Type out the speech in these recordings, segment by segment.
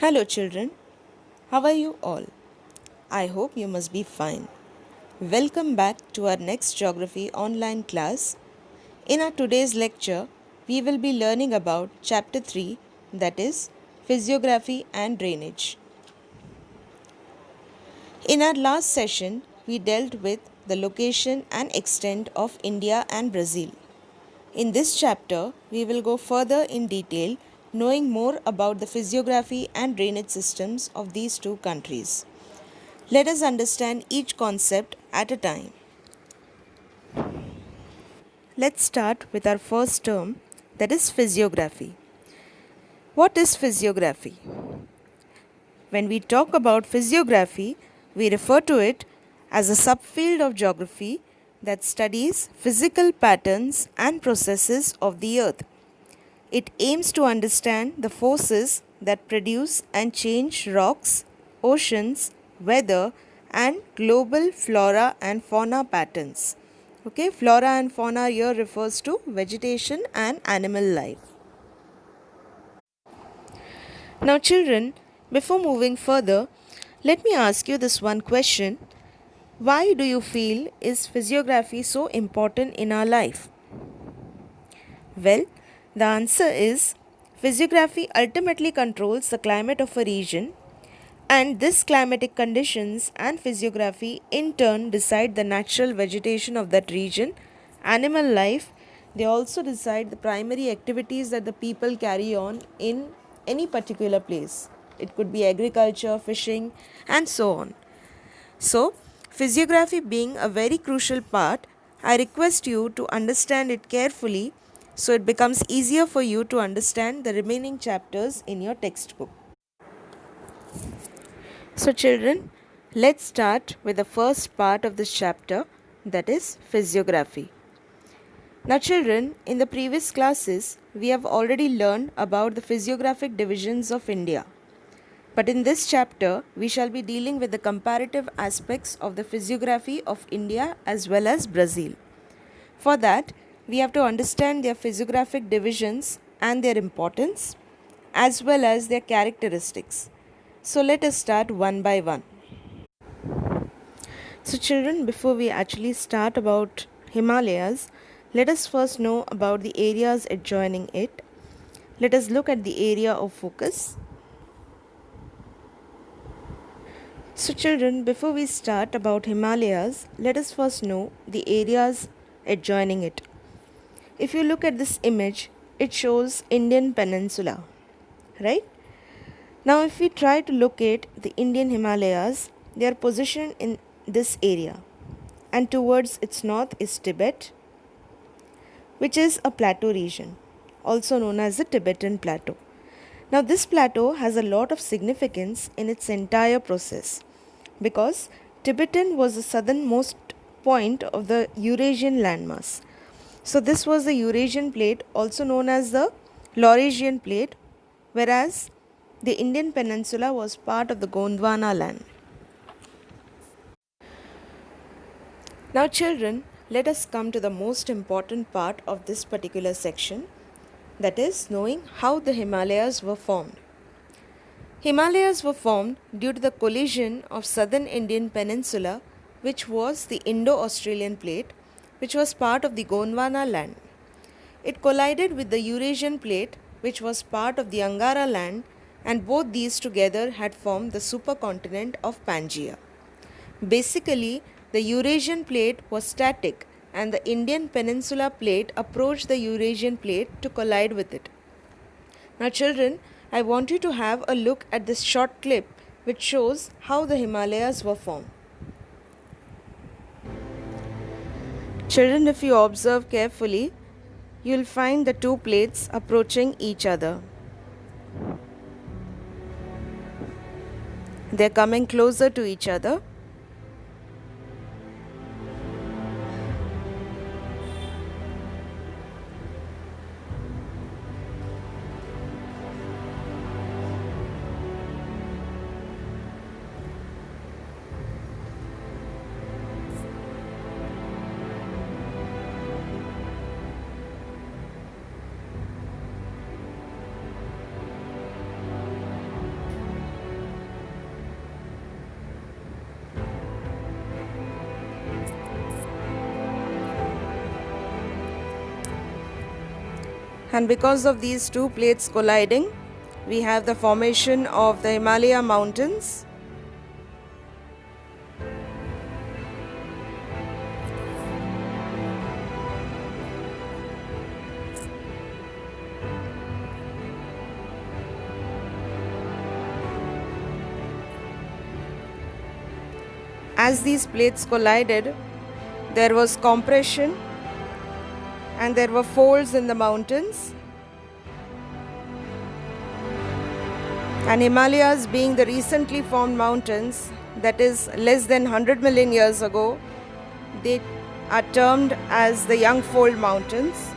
Hello, children. How are you all? I hope you must be fine. Welcome back to our next geography online class. In our today's lecture, we will be learning about chapter 3, that is physiography and drainage. In our last session, we dealt with the location and extent of India and Brazil. In this chapter, we will go further in detail, knowing more about the physiography and drainage systems of these two countries. Let us understand each concept at a time. Let's start with our first term, that is physiography. What is physiography? When we talk about physiography, we refer to it as a subfield of geography that studies physical patterns and processes of the earth. It aims to understand the forces that produce and change rocks, oceans, weather, and global flora and fauna patterns. Okay, flora and fauna here refers to vegetation and animal life. Now, children, before moving further, let me ask you this one question. Why do you feel is physiography so important in our life? Well, the answer is physiography ultimately controls the climate of a region, and this climatic conditions and physiography in turn decide the natural vegetation of that region, animal life. They also decide the primary activities that the people carry on in any particular place. It could be agriculture, fishing, and so on. So, physiography being a very crucial part, I request you to understand it carefully so it becomes easier for you to understand the remaining chapters in your textbook. So, children, let's start with the first part of this chapter, that is physiography. Now, children, in the previous classes, we have already learned about the physiographic divisions of India. But in this chapter, we shall be dealing with the comparative aspects of the physiography of India as well as Brazil. For that, we have to understand their physiographic divisions and their importance, as well as their characteristics. So, let us start one by one. So, children, before we actually start about Himalayas, let us first know about the areas adjoining it. Let us look at the area of focus. So, children, before we start about Himalayas, let us first know the areas adjoining it. If you look at this image, it shows Indian Peninsula, right? Now, if we try to locate the Indian Himalayas, they are positioned in this area, and towards its north is Tibet, which is a plateau region, also known as the Tibetan Plateau. Now, this plateau has a lot of significance in its entire process because Tibetan was the southernmost point of the Eurasian landmass. So, this was the Eurasian plate, also known as the Laurasian plate, whereas the Indian peninsula was part of the Gondwana land. Now, children, let us come to the most important part of this particular section, that is, knowing how the Himalayas were formed. Himalayas were formed due to the collision of southern Indian peninsula, which was the Indo-Australian plate, which was part of the Gondwana land. It collided with the Eurasian plate, which was part of the Angara land, and both these together had formed the supercontinent of Pangaea. Basically, the Eurasian plate was static and the Indian peninsula plate approached the Eurasian plate to collide with it. Now, children, I want you to have a look at this short clip which shows how the Himalayas were formed. Children, if you observe carefully, you will find the two plates approaching each other. They are coming closer to each other. And because of these two plates colliding, we have the formation of the Himalaya mountains. As these plates collided, there was compression and there were folds in the mountains. And Himalayas, being the recently formed mountains, that is less than 100 million years ago, they are termed as the young fold mountains.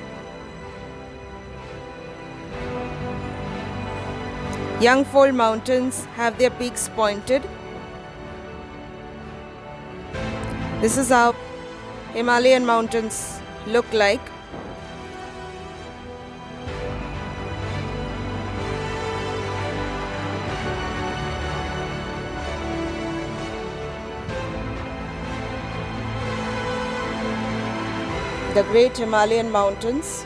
Young fold mountains have their peaks pointed. This is how Himalayan mountains look like. The great Himalayan mountains.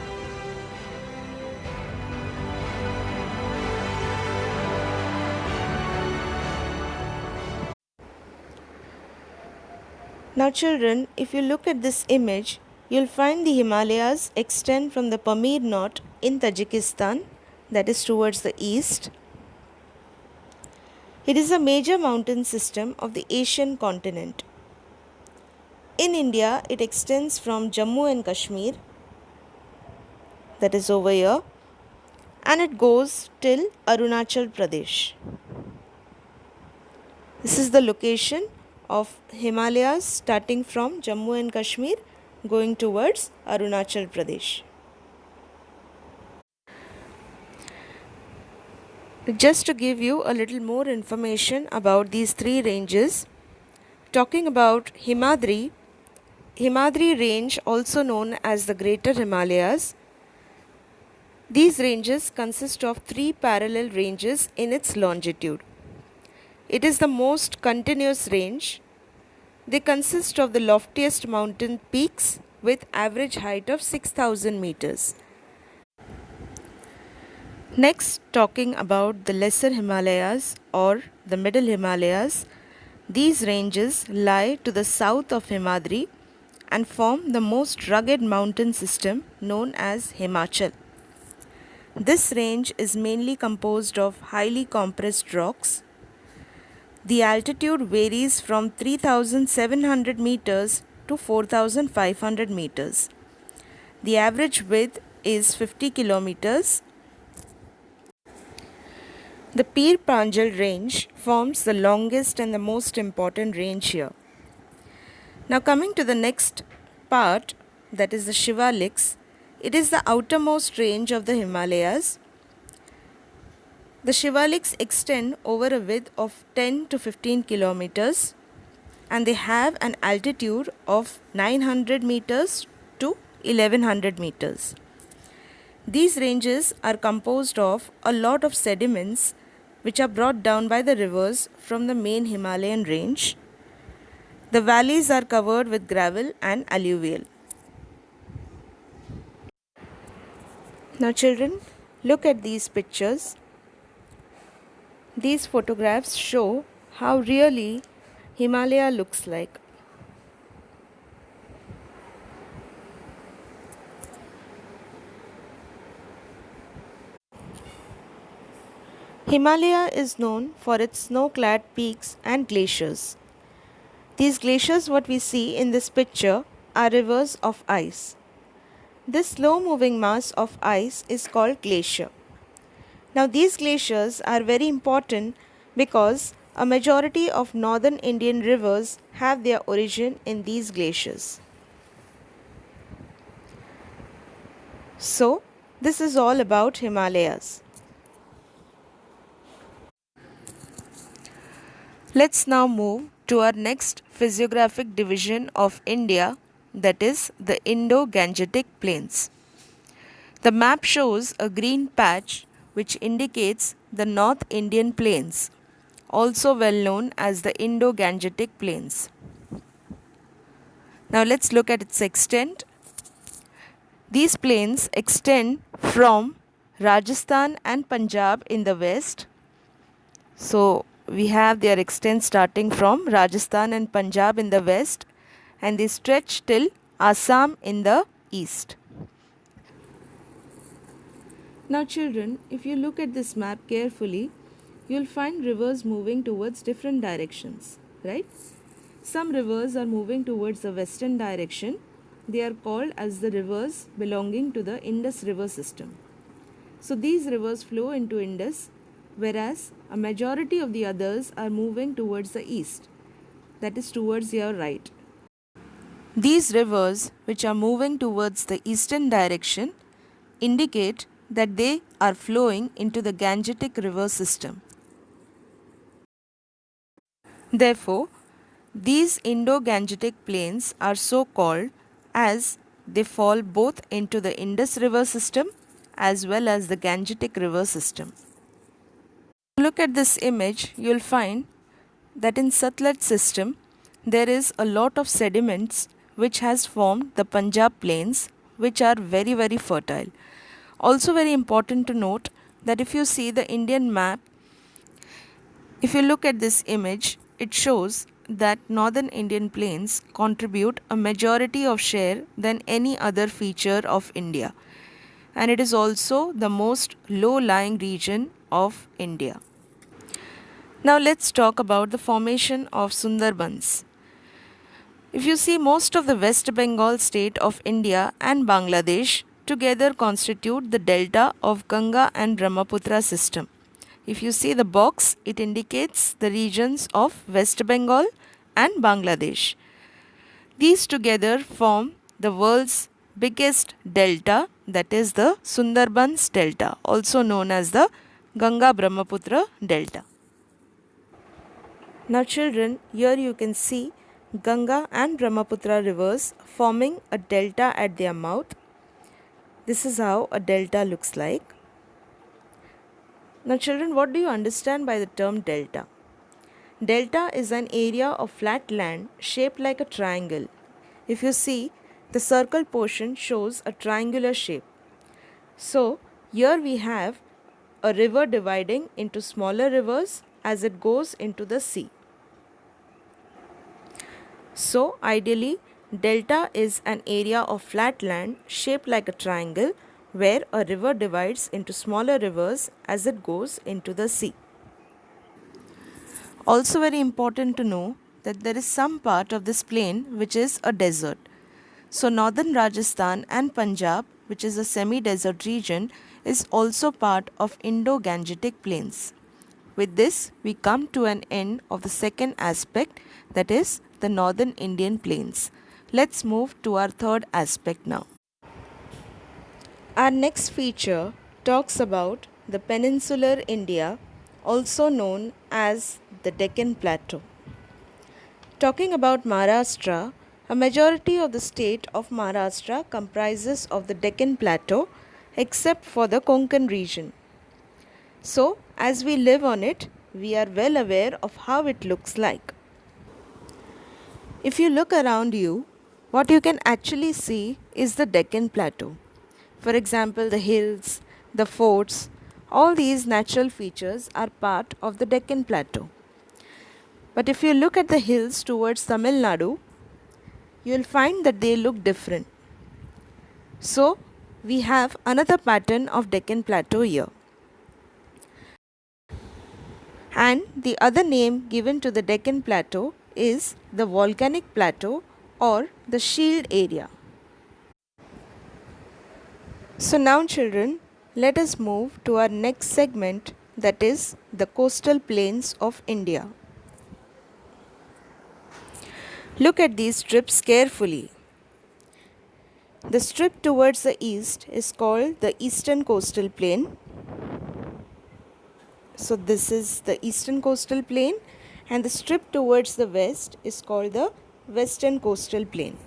Now children, if you look at this image, you'll find the Himalayas extend from the Pamir Knot in Tajikistan, that is towards the east. It is a major mountain system of the Asian continent. In India, it extends from Jammu and Kashmir, that is over here, and it goes till Arunachal Pradesh. This is the location of Himalayas starting from Jammu and Kashmir going towards Arunachal Pradesh. Just to give you a little more information about these three ranges, talking about Himadri range, also known as the Greater Himalayas. These ranges consist of three parallel ranges in its longitude. It is the most continuous range. They consist of the loftiest mountain peaks with average height of 6,000 meters. Next, talking about the Lesser Himalayas or the Middle Himalayas. These ranges lie to the south of Himadri and form the most rugged mountain system known as Himachal. This range is mainly composed of highly compressed rocks. The altitude varies from 3,700 meters to 4,500 meters. The average width is 50 kilometers. The Pir Panjal range forms the longest and the most important range here. Now coming to the next part, that is the Shivaliks. It is the outermost range of the Himalayas. The Shivaliks extend over a width of 10 to 15 kilometers and they have an altitude of 900 meters to 1100 meters. These ranges are composed of a lot of sediments which are brought down by the rivers from the main Himalayan range. The valleys are covered with gravel and alluvial. Now children, look at these pictures. These photographs show how really Himalaya looks like. Himalaya is known for its snow-clad peaks and glaciers. These glaciers, what we see in this picture, are rivers of ice. This slow-moving mass of ice is called glacier. Now these glaciers are very important because a majority of northern Indian rivers have their origin in these glaciers. So, this is all about Himalayas. Let's now move to our next physiographic division of India, that is the Indo-Gangetic Plains. The map shows a green patch which indicates the North Indian Plains, also well known as the Indo-Gangetic Plains. Now let's look at its extent. These plains extend from Rajasthan and Punjab in the west. So we have their extent starting from Rajasthan and Punjab in the west, and they stretch till Assam in the east. Now children, if you look at this map carefully, you'll find rivers moving towards different directions, right? Some rivers are moving towards the western direction. They are called as the rivers belonging to the Indus River system. So these rivers flow into Indus, whereas a majority of the others are moving towards the east, that is towards your right. These rivers, which are moving towards the eastern direction, indicate that they are flowing into the Gangetic river system. Therefore, these Indo-Gangetic plains are so called as they fall both into the Indus river system as well as the Gangetic river system. Look at this image, you will find that in Satluj system there is a lot of sediments which has formed the Punjab plains, which are very fertile. Also very important to note that if you see the Indian map, if you look at this image, it shows that northern Indian plains contribute a majority of share than any other feature of India, and it is also the most low-lying region of India. Now let's talk about the formation of Sundarbans. If you see, most of the West Bengal state of India and Bangladesh together constitute the delta of Ganga and Brahmaputra system. If you see the box, it indicates the regions of West Bengal and Bangladesh. These together form the world's biggest delta, that is the Sundarbans delta, also known as the Ganga Brahmaputra delta. Now children, here you can see Ganga and Brahmaputra rivers forming a delta at their mouth. This is how a delta looks like. Now children, what do you understand by the term delta? Delta is an area of flat land shaped like a triangle. If you see, the circle portion shows a triangular shape. So here we have a river dividing into smaller rivers as it goes into the sea. So ideally, delta is an area of flat land shaped like a triangle where a river divides into smaller rivers as it goes into the sea. Also very important to know that there is some part of this plain which is a desert. So northern Rajasthan and Punjab, which is a semi-desert region, is also part of Indo-Gangetic plains. With this, we come to an end of the second aspect, that is the northern Indian plains. Let's move to our third aspect now. Our next feature talks about the peninsular India, also known as the Deccan Plateau. Talking about Maharashtra, a majority of the state of Maharashtra comprises of the Deccan Plateau except for the Konkan region. So, as we live on it, we are well aware of how it looks like. If you look around you, what you can actually see is the Deccan Plateau. For example, the hills, the forts, all these natural features are part of the Deccan Plateau. But if you look at the hills towards Tamil Nadu, you will find that they look different. So, we have another pattern of Deccan Plateau here. And the other name given to the Deccan Plateau is the volcanic plateau or the shield area. So now children, let us move to our next segment, that is the coastal plains of India. Look at these strips carefully. The strip towards the east is called the eastern coastal plain. So this is the eastern coastal plain, and the strip towards the west is called the western coastal plain.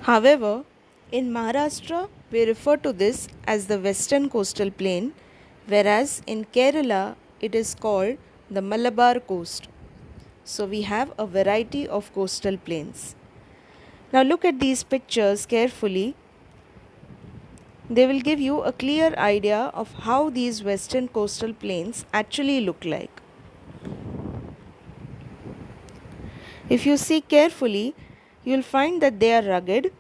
However, in Maharashtra, we refer to this as the western coastal plain, whereas in Kerala, it is called the Malabar coast. So we have a variety of coastal plains. Now look at these pictures carefully. They will give you a clear idea of how these western coastal plains actually look like. If you see carefully, you will find that they are rugged,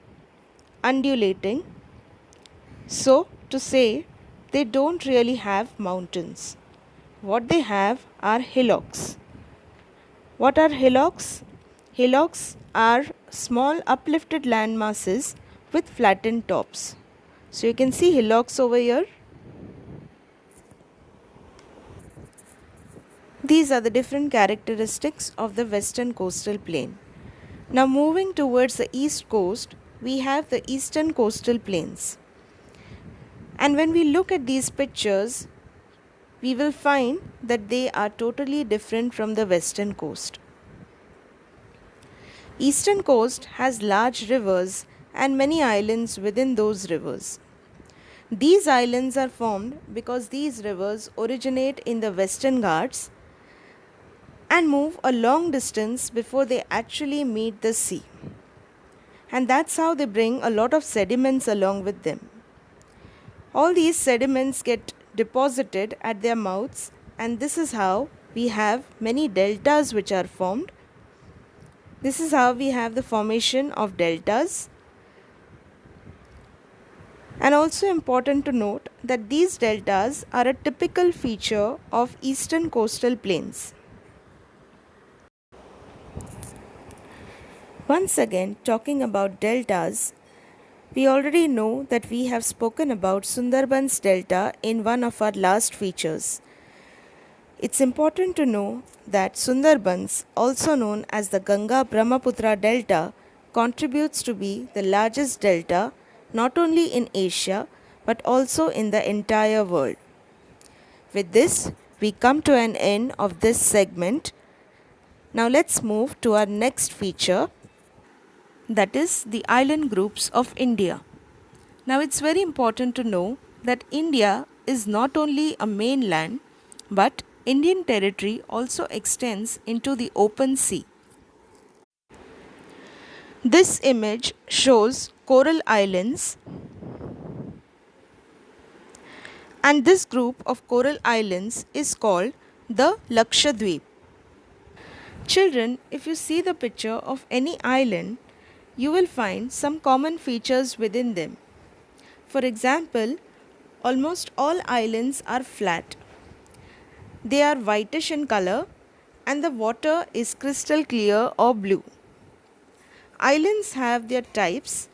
undulating. So, to say, they don't really have mountains. What they have are hillocks. What are hillocks? Hillocks are small uplifted land masses with flattened tops. So you can see hillocks over here. These are the different characteristics of the western coastal plain. Now moving towards the east coast, we have the eastern coastal plains. And when we look at these pictures, we will find that they are totally different from the western coast. Eastern coast has large rivers and many islands within those rivers. These islands are formed because these rivers originate in the Western Ghats and move a long distance before they actually meet the sea. And that's how they bring a lot of sediments along with them. All these sediments get deposited at their mouths, and this is how we have many deltas which are formed. This is how we have the formation of deltas. And also important to note that these deltas are a typical feature of eastern coastal plains. Once again, talking about deltas, we already know that we have spoken about Sundarbans Delta in one of our last features. It's important to know that Sundarbans, also known as the Ganga Brahmaputra Delta, contributes to be the largest delta not only in Asia but also in the entire world. With this, we come to an end of this segment. Now let's move to our next feature, that is the island groups of India. Now it's very important to know that India is not only a mainland but Indian territory also extends into the open sea. This image shows coral islands, and this group of coral islands is called the Lakshadweep. Children, if you see the picture of any island, you will find some common features within them. For example, almost all islands are flat. They are whitish in color and the water is crystal clear or blue. Islands have their types.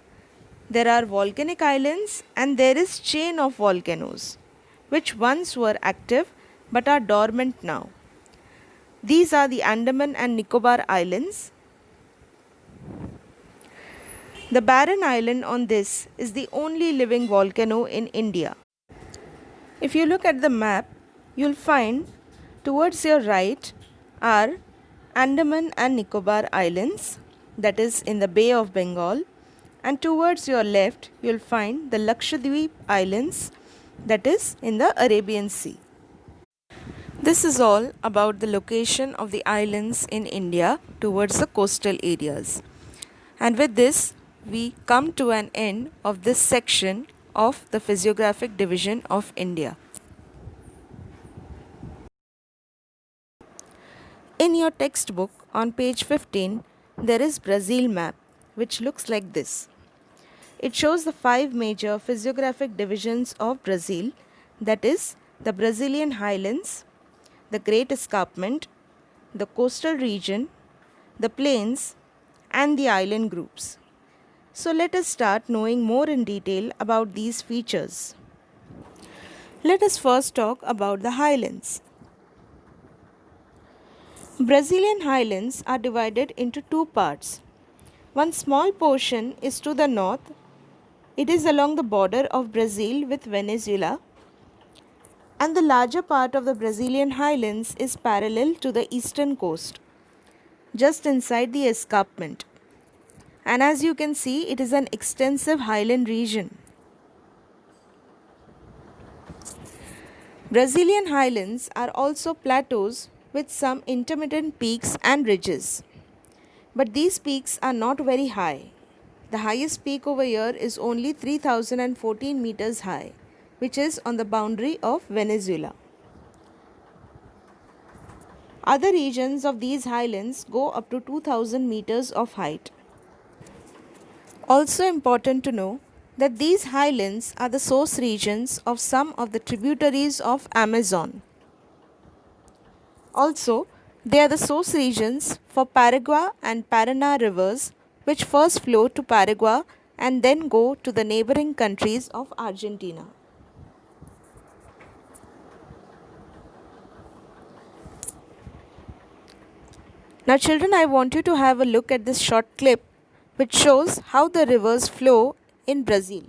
There are volcanic islands and there is chain of volcanoes, which once were active but are dormant now. These are the Andaman and Nicobar Islands. The barren island on this is the only living volcano in India. If you look at the map, you'll find towards your right are Andaman and Nicobar Islands, that is in the Bay of Bengal, and towards your left you'll find the Lakshadweep Islands, that is in the Arabian Sea. This is all about the location of the islands in India towards the coastal areas. And with this, we come to an end of this section of the physiographic division of India. In your textbook on page 15, there is Brazil map, which looks like this. It shows the 5 major physiographic divisions of Brazil, that is the Brazilian highlands, the Great Escarpment, the coastal region, the plains, and the island groups. So let us start knowing more in detail about these features. Let us first talk about the highlands. Brazilian highlands are divided into 2 parts. One small portion is to the north. It is along the border of Brazil with Venezuela, and the larger part of the Brazilian highlands is parallel to the eastern coast, just inside the escarpment. And as you can see, it is an extensive highland region. Brazilian highlands are also plateaus with some intermittent peaks and ridges. But these peaks are not very high. The highest peak over here is only 3014 meters high, which is on the boundary of Venezuela. Other regions of these highlands go up to 2000 meters of height. Also important to know that these highlands are the source regions of some of the tributaries of Amazon. Also, they are the source regions for Paraguay and Paraná rivers, which first flow to Paraguay and then go to the neighboring countries of Argentina. Now children, I want you to have a look at this short clip which shows how the rivers flow in Brazil.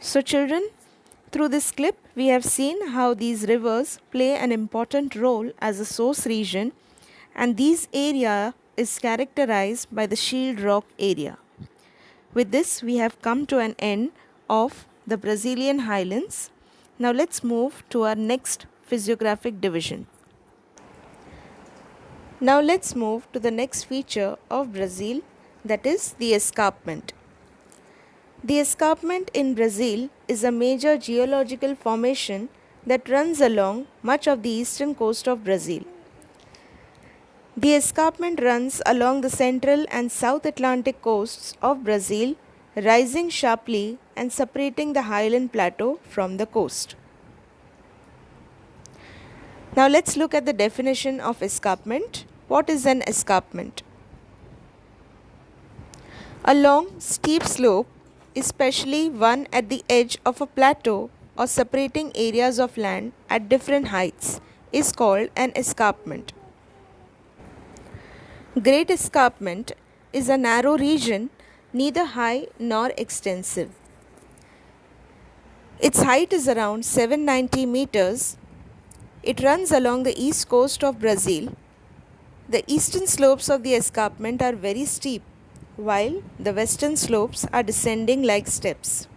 So children, through this clip we have seen how these rivers play an important role as a source region, and this area is characterized by the shield rock area. With this we have come to an end of the Brazilian highlands. Now let's move to our next physiographic division. Now let's move to the next feature of Brazil, that is the escarpment. The escarpment in Brazil is a major geological formation that runs along much of the eastern coast of Brazil. The escarpment runs along the central and South Atlantic coasts of Brazil, rising sharply and separating the highland plateau from the coast. Now let's look at the definition of escarpment. What is an escarpment? A long, steep slope, especially one at the edge of a plateau or separating areas of land at different heights, is called an escarpment. Great escarpment is a narrow region, neither high nor extensive. Its height is around 790 meters. It runs along the east coast of Brazil. The eastern slopes of the escarpment are very steep, while the western slopes are descending like steps.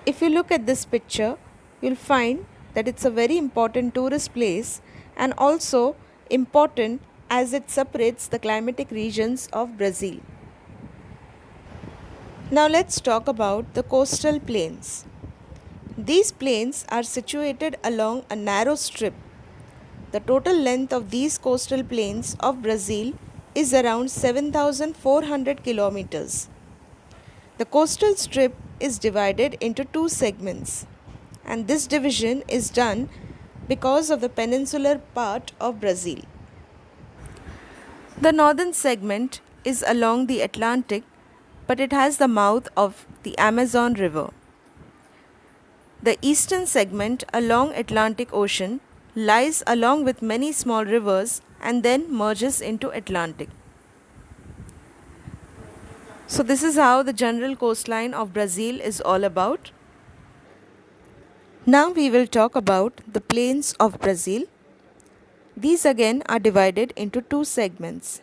If you look at this picture, you'll find that it's a very important tourist place and also important as it separates the climatic regions of Brazil. Now let's talk about the coastal plains. These plains are situated along a narrow strip. The total length of these coastal plains of Brazil is around 7,400 kilometers. The coastal strip is divided into two segments, and this division is done because of the peninsular part of Brazil. The northern segment is along the Atlantic, but it has the mouth of the Amazon River. The eastern segment along Atlantic Ocean lies along with many small rivers and then merges into Atlantic. So this is how the general coastline of Brazil is all about. Now we will talk about the plains of Brazil. These again are divided into two segments.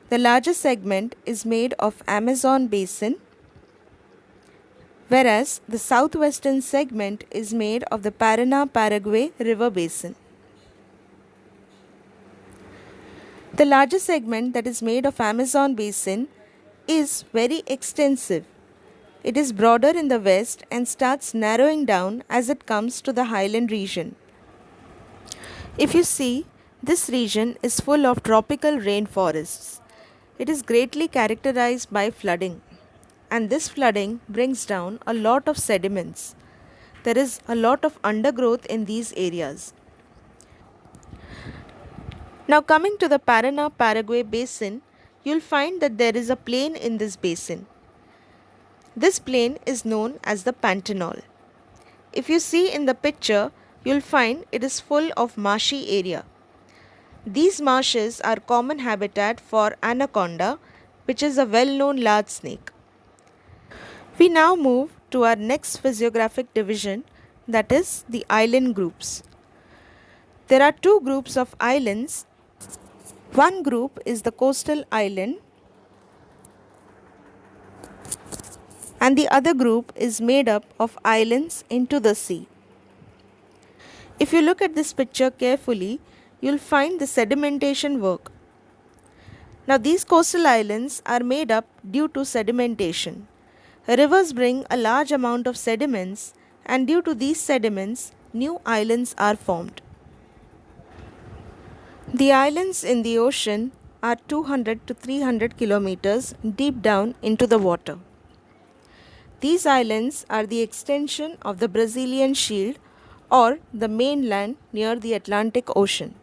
The largest segment is made of Amazon basin, whereas the southwestern segment is made of the Paraná-Paraguay river basin. The largest segment, that is made of Amazon basin, is very extensive. It is broader in the west and starts narrowing down as it comes to the highland region. If you see, this region is full of tropical rainforests. It is greatly characterized by flooding, and this flooding brings down a lot of sediments. There is a lot of undergrowth in these areas. Now coming to the Paraná-Paraguay basin, you'll find that there is a plain in this basin. This plain is known as the Pantanal. If you see in the picture, you'll find it is full of marshy area. These marshes are common habitat for anaconda, which is a well-known large snake. We now move to our next physiographic division, that is the island groups. There are two groups of islands. One group is the coastal island and the other group is made up of islands into the sea. If you look at this picture carefully, you'll find the sedimentation work. Now these coastal islands are made up due to sedimentation. Rivers bring a large amount of sediments, and due to these sediments, new islands are formed. The islands in the ocean are 200 to 300 kilometers deep down into the water. These islands are the extension of the Brazilian Shield or the mainland near the Atlantic Ocean.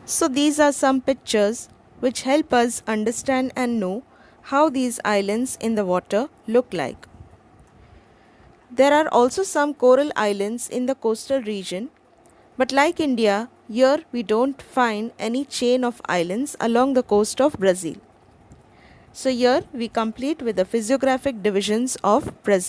So these are some pictures which help us understand and know how these islands in the water look like. There are also some coral islands in the coastal region, but like India, here we don't find any chain of islands along the coast of Brazil. So here we complete with the physiographic divisions of Brazil.